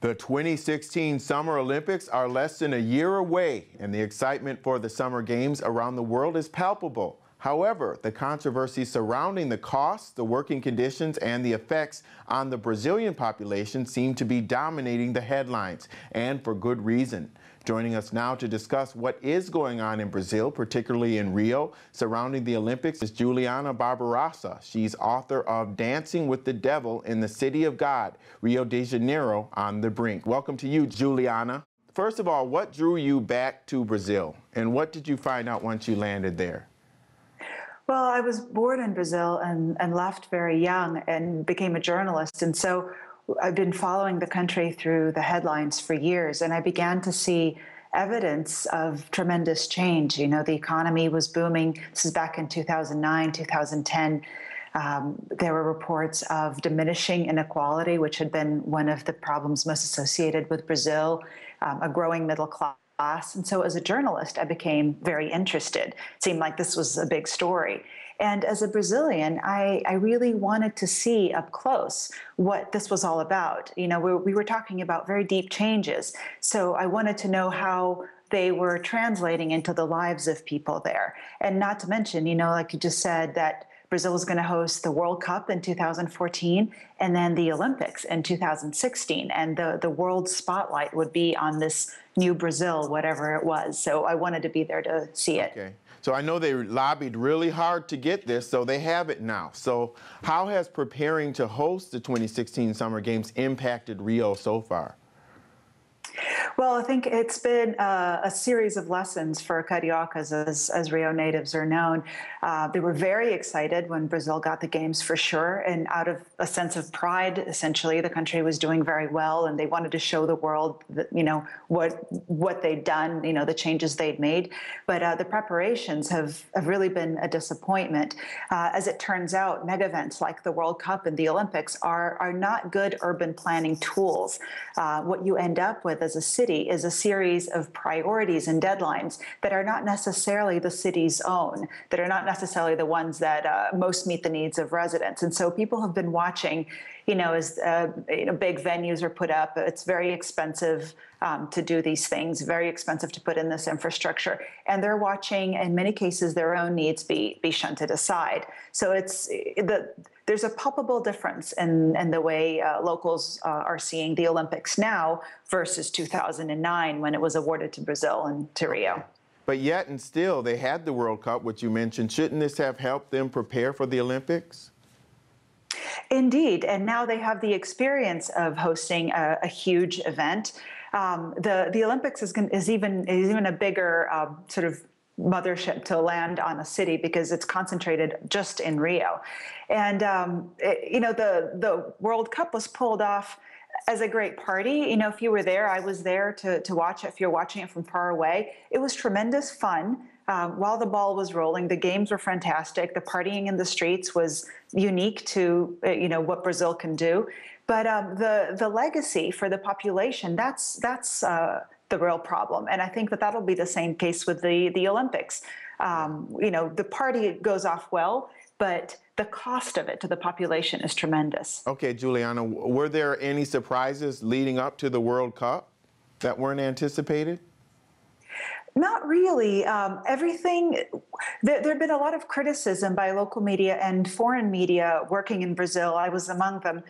The 2016 Summer Olympics are less than a year away, and the excitement for the Summer Games around the world is palpable. However, the controversy surrounding the costs, the working conditions, and the effects on the Brazilian population seem to be dominating the headlines, and for good reason. Joining us now to discuss what is going on in Brazil, particularly in Rio, surrounding the Olympics, is Juliana Barbarassa. She's author of Dancing with the Devil in the City of God, Rio de Janeiro on the Brink. Welcome to you, Juliana. First of all, what drew you back to Brazil, and what did you find out once you landed there? Well, I was born in Brazil and left very young and became a journalist. And so I've been following the country through the headlines for years, and I began to see evidence of tremendous change. You know, the economy was booming. This is back in 2009, 2010. There were reports of diminishing inequality, which had been one of the problems most associated with Brazil, a growing middle class. And so as a journalist, I became very interested. It seemed like this was a big story. And as a Brazilian, I really wanted to see up close what this was all about. You know, we were talking about very deep changes. So I wanted to know how they were translating into the lives of people there. And not to mention, you know, like you just said, that Brazil was going to host the World Cup in 2014 and then the Olympics in 2016. And the world spotlight would be on this new Brazil, whatever it was. So I wanted to be there to see it. Okay. So I know they lobbied really hard to get this, so they have it now. So how has preparing to host the 2016 Summer Games impacted Rio so far? Well, I think it's been a series of lessons for Cariocas, as Rio natives are known. They were very excited when Brazil got the Games for sure, and out of a sense of pride, essentially, the country was doing very well, and they wanted to show the world that, you know, what they'd done, you know, the changes they'd made. But the preparations have really been a disappointment. As it turns out, mega events like the World Cup and the Olympics are not good urban planning tools. What you end up with as a city is a series of priorities and deadlines that are not necessarily the city's own, that are not necessarily the ones that most meet the needs of residents. And so people have been watching, you know, as you know, big venues are put up. It's very expensive to do these things, very expensive to put in this infrastructure. And they're watching, in many cases, their own needs be shunted aside. So there's a palpable difference in the way locals are seeing the Olympics now versus 2009 when it was awarded to Brazil and to Rio. But yet and still, they had the World Cup, which you mentioned. Shouldn't this have helped them prepare for the Olympics? Indeed, and now they have the experience of hosting a huge event. The Olympics is even a bigger sort of mothership to land on a city because it's concentrated just in Rio. And, you know, the World Cup was pulled off as a great party. You know, if you were there, I was there to watch it. If you're watching it from far away, it was tremendous fun. While the ball was rolling, the games were fantastic. The partying in the streets was unique to, you know, what Brazil can do. But the legacy for the population, that's the real problem. And I think that that'll be the same case with the Olympics. You know, the party goes off well, but the cost of it to the population is tremendous. Okay, Juliana, were there any surprises leading up to the World Cup that weren't anticipated? Not really. There have been a lot of criticism by local media and foreign media working in Brazil. I was among them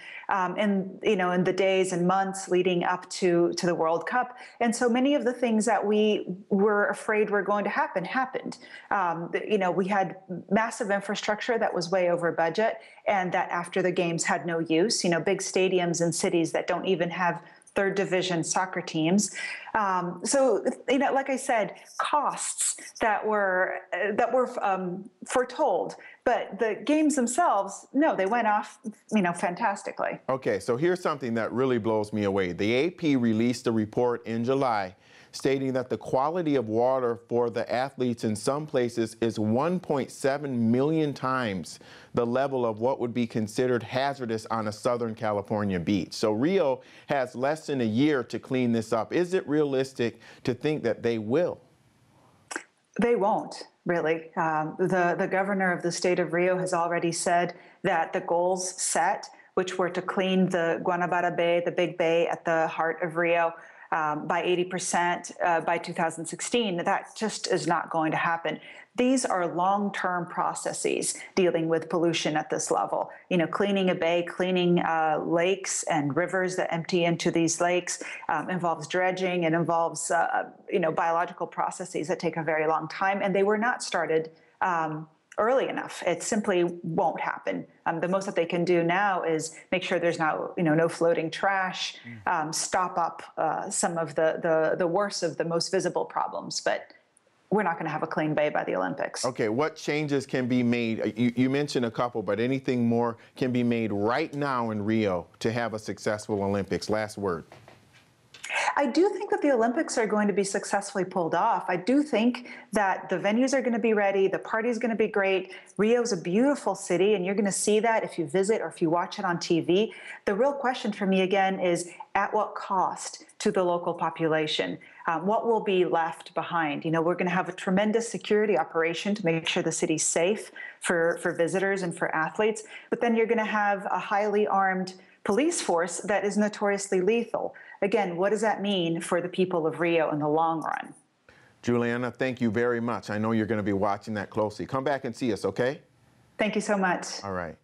in the days and months leading up to the World Cup. And so many of the things that we were afraid were going to happen happened. You know, we had massive infrastructure that was way over budget and that after the games had no use. You know, big stadiums in cities that don't even have third division soccer teams. So, you know, like I said, costs that were foretold, but the games themselves, no, they went off, you know, fantastically. Okay, so here's something that really blows me away. The AP released a report in July stating that the quality of water for the athletes in some places is 1.7 million times the level of what would be considered hazardous on a Southern California beach. So Rio has less than a year to clean this up. Is it realistic to think that they will? They won't, really. The governor of the state of Rio has already said that the goals set which were to clean the Guanabara Bay, the big bay at the heart of Rio, by 80% by 2016. That just is not going to happen. These are long-term processes dealing with pollution at this level. You know, cleaning a bay, cleaning lakes and rivers that empty into these lakes involves dredging. It involves, biological processes that take a very long time, and they were not started early enough. It simply won't happen. The most that they can do now is make sure there's no floating trash, stop up some of the worst of the most visible problems. But we're not going to have a clean bay by the Olympics. Okay, what changes can be made? You mentioned a couple, but anything more can be made right now in Rio to have a successful Olympics? Last word. I do think that the Olympics are going to be successfully pulled off. I do think that the venues are going to be ready. The party is going to be great. Rio's a beautiful city, and you're going to see that if you visit or if you watch it on TV. The real question for me, again, is at what cost to the local population? What will be left behind? You know, we're going to have a tremendous security operation to make sure the city's safe for visitors and for athletes. But then you're going to have a highly armed police force that is notoriously lethal. Again, what does that mean for the people of Rio in the long run? Juliana, thank you very much. I know you're going to be watching that closely. Come back and see us, okay? Thank you so much. All right.